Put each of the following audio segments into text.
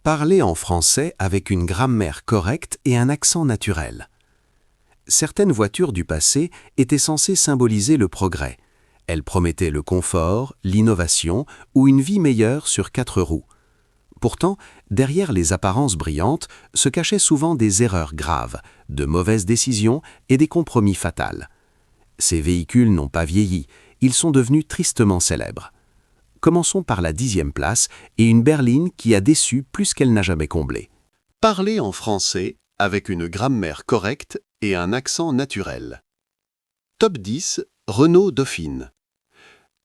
Parler en français avec une grammaire correcte et un accent naturel. Certaines voitures du passé étaient censées symboliser le progrès. Elles promettaient le confort, l'innovation ou une vie meilleure sur 4 roues. Pourtant, derrière les apparences brillantes se cachaient souvent des erreurs graves, de mauvaises décisions et des compromis fatals. Ces véhicules n'ont pas vieilli, ils sont devenus tristement célèbres. Commençons par la 10e place et une berline qui a déçu plus qu'elle n'a jamais comblé. Parler en français avec une grammaire correcte et un accent naturel. Top 10, Renault Dauphine.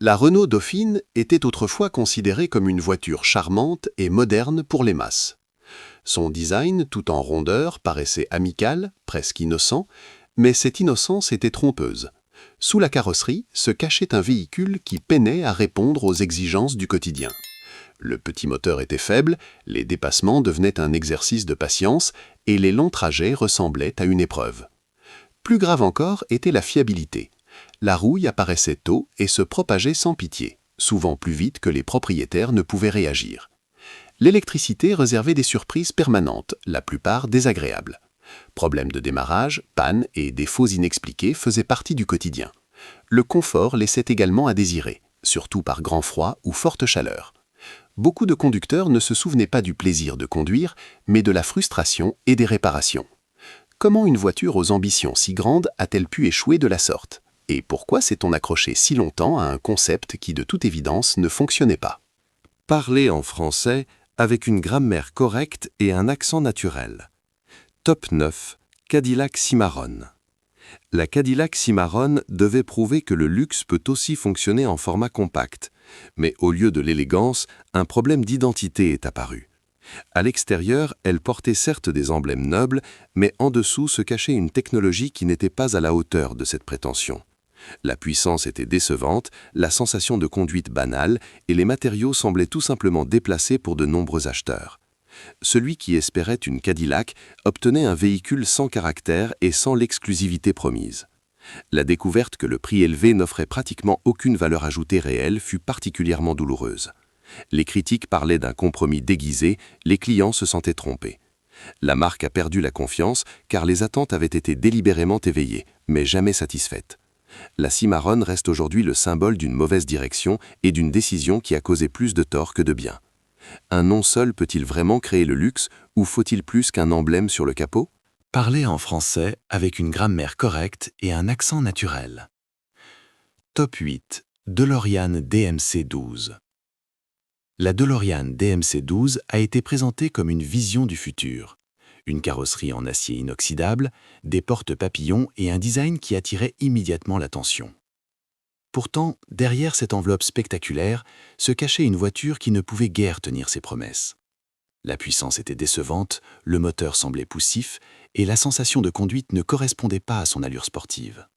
La Renault Dauphine était autrefois considérée comme une voiture charmante et moderne pour les masses. Son design, tout en rondeur, paraissait amical, presque innocent, mais cette innocence était trompeuse. Sous la carrosserie se cachait un véhicule qui peinait à répondre aux exigences du quotidien. Le petit moteur était faible, les dépassements devenaient un exercice de patience et les longs trajets ressemblaient à une épreuve. Plus grave encore était la fiabilité. La rouille apparaissait tôt et se propageait sans pitié, souvent plus vite que les propriétaires ne pouvaient réagir. L'électricité réservait des surprises permanentes, la plupart désagréables. Problèmes de démarrage, pannes et défauts inexpliqués faisaient partie du quotidien. Le confort laissait également à désirer, surtout par grand froid ou forte chaleur. Beaucoup de conducteurs ne se souvenaient pas du plaisir de conduire, mais de la frustration et des réparations. Comment une voiture aux ambitions si grandes a-t-elle pu échouer de la sorte ? Et pourquoi s'est-on accroché si longtemps à un concept qui, de toute évidence, ne fonctionnait pas ? Parler en français avec une grammaire correcte et un accent naturel. Top 9, Cadillac Cimarron. La Cadillac Cimarron devait prouver que le luxe peut aussi fonctionner en format compact. Mais au lieu de l'élégance, un problème d'identité est apparu. À l'extérieur, elle portait certes des emblèmes nobles, mais en dessous se cachait une technologie qui n'était pas à la hauteur de cette prétention. La puissance était décevante, la sensation de conduite banale, et les matériaux semblaient tout simplement déplacés pour de nombreux acheteurs. Celui qui espérait une Cadillac obtenait un véhicule sans caractère et sans l'exclusivité promise. La découverte que le prix élevé n'offrait pratiquement aucune valeur ajoutée réelle fut particulièrement douloureuse. Les critiques parlaient d'un compromis déguisé, les clients se sentaient trompés. La marque a perdu la confiance car les attentes avaient été délibérément éveillées, mais jamais satisfaites. La Cimarron reste aujourd'hui le symbole d'une mauvaise direction et d'une décision qui a causé plus de tort que de bien. Un nom seul peut-il vraiment créer le luxe ou faut-il plus qu'un emblème sur le capot ? Parler en français avec une grammaire correcte et un accent naturel. Top 8, DeLorean DMC-12. La DeLorean DMC-12 a été présentée comme une vision du futur. Une carrosserie en acier inoxydable, des portes papillons et un design qui attirait immédiatement l'attention. Pourtant, derrière cette enveloppe spectaculaire, se cachait une voiture qui ne pouvait guère tenir ses promesses. La puissance était décevante, le moteur semblait poussif et la sensation de conduite ne correspondait pas à son allure sportive.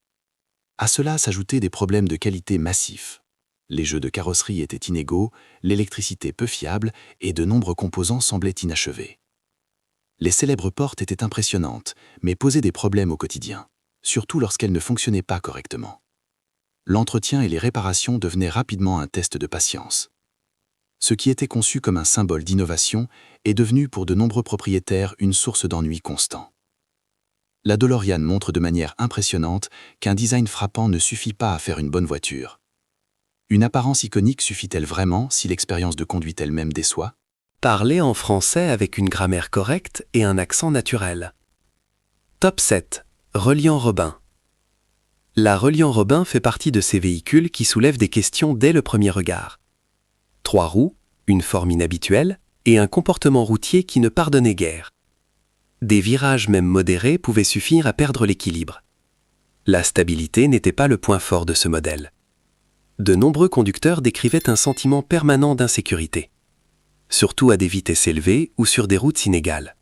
À cela s'ajoutaient des problèmes de qualité massifs. Les jeux de carrosserie étaient inégaux, l'électricité peu fiable et de nombreux composants semblaient inachevés. Les célèbres portes étaient impressionnantes, mais posaient des problèmes au quotidien, surtout lorsqu'elles ne fonctionnaient pas correctement. L'entretien et les réparations devenaient rapidement un test de patience. Ce qui était conçu comme un symbole d'innovation est devenu pour de nombreux propriétaires une source d'ennui constant. La DeLorean montre de manière impressionnante qu'un design frappant ne suffit pas à faire une bonne voiture. Une apparence iconique suffit-elle vraiment si l'expérience de conduite elle-même déçoit ? Parler en français avec une grammaire correcte et un accent naturel. Top 7, Reliant Robin. La Reliant Robin fait partie de ces véhicules qui soulèvent des questions dès le premier regard. 3 roues, une forme inhabituelle et un comportement routier qui ne pardonnait guère. Des virages même modérés pouvaient suffire à perdre l'équilibre. La stabilité n'était pas le point fort de ce modèle. De nombreux conducteurs décrivaient un sentiment permanent d'insécurité, surtout à des vitesses élevées ou sur des routes inégales.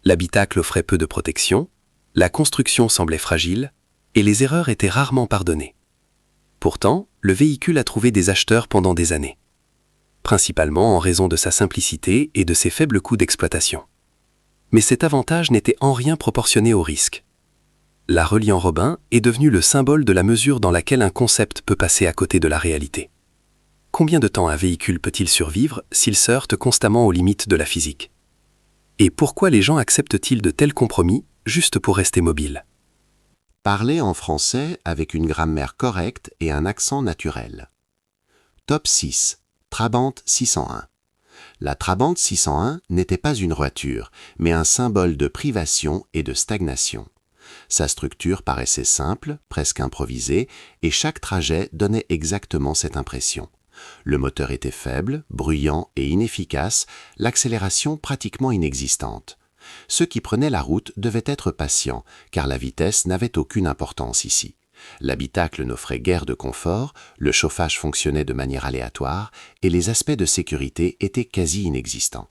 L'habitacle offrait peu de protection, la construction semblait fragile et les erreurs étaient rarement pardonnées. Pourtant, le véhicule a trouvé des acheteurs pendant des années, principalement en raison de sa simplicité et de ses faibles coûts d'exploitation. Mais cet avantage n'était en rien proportionné au risque. La Reliant Robin est devenue le symbole de la mesure dans laquelle un concept peut passer à côté de la réalité. Combien de temps un véhicule peut-il survivre s'il se heurte constamment aux limites de la physique ? Et pourquoi les gens acceptent-ils de tels compromis juste pour rester mobiles? Parler en français avec une grammaire correcte et un accent naturel. Top 6. Trabant 601. La Trabant 601 n'était pas une voiture, mais un symbole de privation et de stagnation. Sa structure paraissait simple, presque improvisée, et chaque trajet donnait exactement cette impression. Le moteur était faible, bruyant et inefficace, l'accélération pratiquement inexistante. Ceux qui prenaient la route devaient être patients, car la vitesse n'avait aucune importance ici. L'habitacle n'offrait guère de confort, le chauffage fonctionnait de manière aléatoire et les aspects de sécurité étaient quasi inexistants.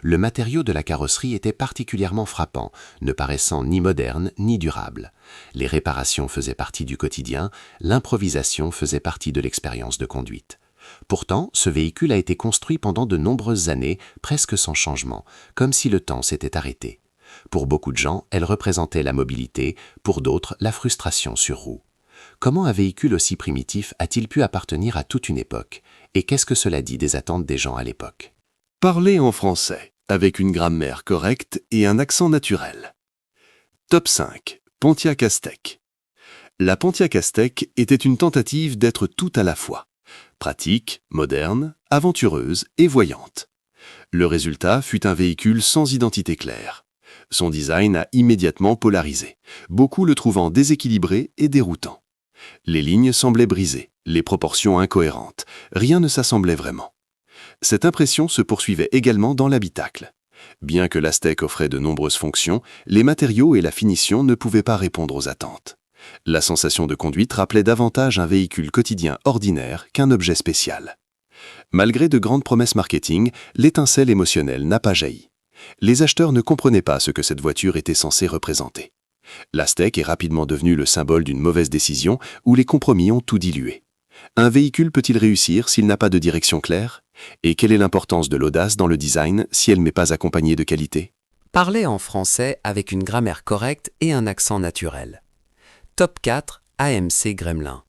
Le matériau de la carrosserie était particulièrement frappant, ne paraissant ni moderne ni durable. Les réparations faisaient partie du quotidien, l'improvisation faisait partie de l'expérience de conduite. Pourtant, ce véhicule a été construit pendant de nombreuses années, presque sans changement, comme si le temps s'était arrêté. Pour beaucoup de gens, elle représentait la mobilité, pour d'autres, la frustration sur roue. Comment un véhicule aussi primitif a-t-il pu appartenir à toute une époque? Et qu'est-ce que cela dit des attentes des gens à l'époque? Parler en français, avec une grammaire correcte et un accent naturel. Top 5. Pontiac Aztek. La Pontiac Aztek était une tentative d'être tout à la fois. Pratique, moderne, aventureuse et voyante. Le résultat fut un véhicule sans identité claire. Son design a immédiatement polarisé, beaucoup le trouvant déséquilibré et déroutant. Les lignes semblaient brisées, les proportions incohérentes, rien ne s'assemblait vraiment. Cette impression se poursuivait également dans l'habitacle. Bien que l'Aztek offrait de nombreuses fonctions, les matériaux et la finition ne pouvaient pas répondre aux attentes. La sensation de conduite rappelait davantage un véhicule quotidien ordinaire qu'un objet spécial. Malgré de grandes promesses marketing, l'étincelle émotionnelle n'a pas jailli. Les acheteurs ne comprenaient pas ce que cette voiture était censée représenter. L'Aztek est rapidement devenu le symbole d'une mauvaise décision où les compromis ont tout dilué. Un véhicule peut-il réussir s'il n'a pas de direction claire? Et quelle est l'importance de l'audace dans le design si elle n'est pas accompagnée de qualité? Parler en français avec une grammaire correcte et un accent naturel. Top 4. AMC Gremlin.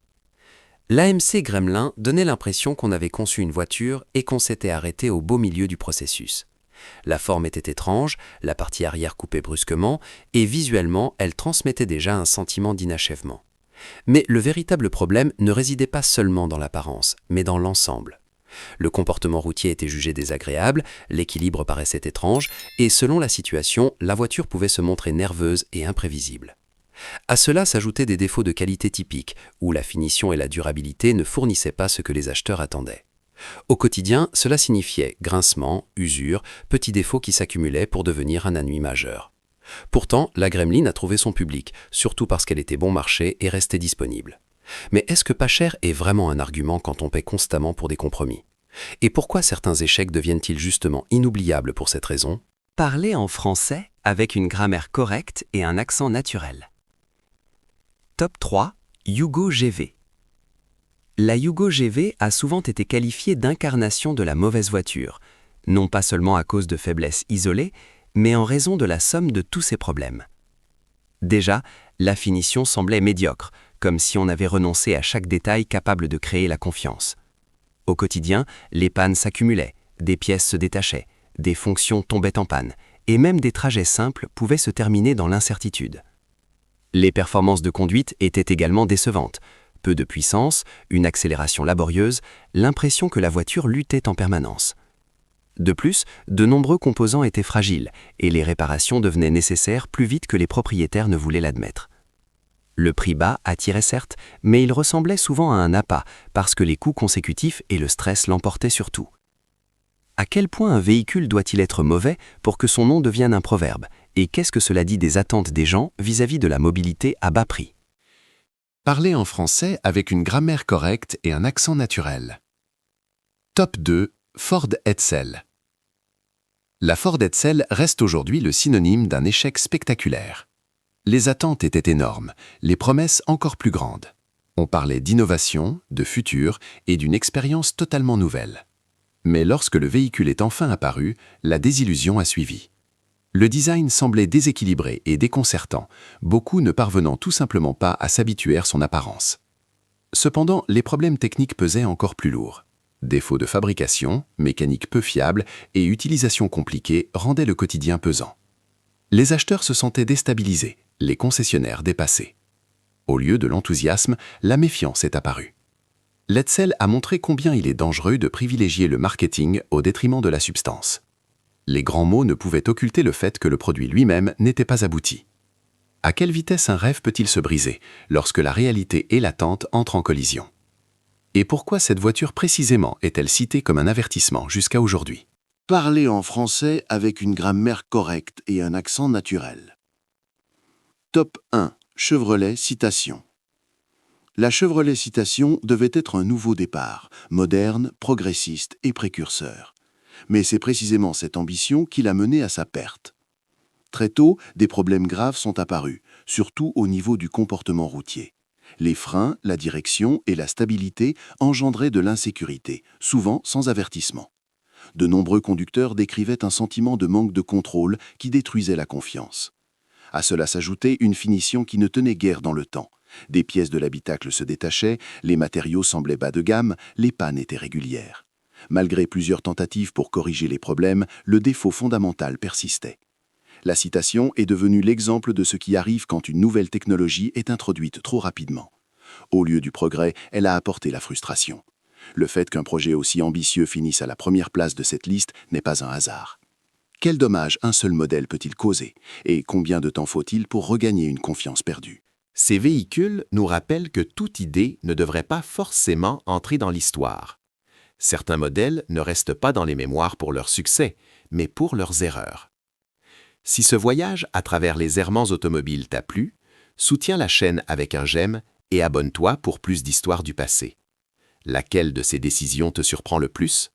L'AMC Gremlin donnait l'impression qu'on avait conçu une voiture et qu'on s'était arrêté au beau milieu du processus. La forme était étrange, la partie arrière coupait brusquement, et visuellement, elle transmettait déjà un sentiment d'inachèvement. Mais le véritable problème ne résidait pas seulement dans l'apparence, mais dans l'ensemble. Le comportement routier était jugé désagréable, l'équilibre paraissait étrange, et selon la situation, la voiture pouvait se montrer nerveuse et imprévisible. À cela s'ajoutaient des défauts de qualité typiques, où la finition et la durabilité ne fournissaient pas ce que les acheteurs attendaient. Au quotidien, cela signifiait grincement, usure, petits défauts qui s'accumulaient pour devenir un ennui majeur. Pourtant, la Gremlin a trouvé son public, surtout parce qu'elle était bon marché et restait disponible. Mais est-ce que pas cher est vraiment un argument quand on paie constamment pour des compromis? Et pourquoi certains échecs deviennent-ils justement inoubliables pour cette raison? Parler en français avec une grammaire correcte et un accent naturel. Top 3. Yugo GV. La Yugo GV a souvent été qualifiée d'incarnation de la mauvaise voiture, non pas seulement à cause de faiblesses isolées, mais en raison de la somme de tous ces problèmes. Déjà, la finition semblait médiocre, comme si on avait renoncé à chaque détail capable de créer la confiance. Au quotidien, les pannes s'accumulaient, des pièces se détachaient, des fonctions tombaient en panne, et même des trajets simples pouvaient se terminer dans l'incertitude. Les performances de conduite étaient également décevantes. Peu de puissance, une accélération laborieuse, l'impression que la voiture luttait en permanence. De plus, de nombreux composants étaient fragiles, et les réparations devenaient nécessaires plus vite que les propriétaires ne voulaient l'admettre. Le prix bas attirait certes, mais il ressemblait souvent à un appât, parce que les coûts consécutifs et le stress l'emportaient surtout. À quel point un véhicule doit-il être mauvais pour que son nom devienne un proverbe? Et qu'est-ce que cela dit des attentes des gens vis-à-vis de la mobilité à bas prix? Parler en français avec une grammaire correcte et un accent naturel. Top 2. Ford Edsel. La Ford Edsel reste aujourd'hui le synonyme d'un échec spectaculaire. Les attentes étaient énormes, les promesses encore plus grandes. On parlait d'innovation, de futur et d'une expérience totalement nouvelle. Mais lorsque le véhicule est enfin apparu, la désillusion a suivi. Le design semblait déséquilibré et déconcertant, beaucoup ne parvenant tout simplement pas à s'habituer à son apparence. Cependant, les problèmes techniques pesaient encore plus lourds. Défaut de fabrication, mécanique peu fiable et utilisation compliquée rendaient le quotidien pesant. Les acheteurs se sentaient déstabilisés, les concessionnaires dépassés. Au lieu de l'enthousiasme, la méfiance est apparue. L'Edsel a montré combien il est dangereux de privilégier le marketing au détriment de la substance. Les grands mots ne pouvaient occulter le fait que le produit lui-même n'était pas abouti. À quelle vitesse un rêve peut-il se briser lorsque la réalité et l'attente entrent en collision? Et pourquoi cette voiture précisément est-elle citée comme un avertissement jusqu'à aujourd'hui? Parler en français avec une grammaire correcte et un accent naturel. Top 1. Chevrolet Citation. La Chevrolet Citation devait être un nouveau départ, moderne, progressiste et précurseur. Mais c'est précisément cette ambition qui l'a mené à sa perte. Très tôt, des problèmes graves sont apparus, surtout au niveau du comportement routier. Les freins, la direction et la stabilité engendraient de l'insécurité, souvent sans avertissement. De nombreux conducteurs décrivaient un sentiment de manque de contrôle qui détruisait la confiance. À cela s'ajoutait une finition qui ne tenait guère dans le temps. Des pièces de l'habitacle se détachaient, les matériaux semblaient bas de gamme, les pannes étaient régulières. Malgré plusieurs tentatives pour corriger les problèmes, le défaut fondamental persistait. La Citation est devenue l'exemple de ce qui arrive quand une nouvelle technologie est introduite trop rapidement. Au lieu du progrès, elle a apporté la frustration. Le fait qu'un projet aussi ambitieux finisse à la première place de cette liste n'est pas un hasard. Quel dommage un seul modèle peut-il causer? Et combien de temps faut-il pour regagner une confiance perdue? Ces véhicules nous rappellent que toute idée ne devrait pas forcément entrer dans l'histoire. Certains modèles ne restent pas dans les mémoires pour leur succès, mais pour leurs erreurs. Si ce voyage à travers les errements automobiles t'a plu, soutiens la chaîne avec un j'aime et abonne-toi pour plus d'histoires du passé. Laquelle de ces décisions te surprend le plus?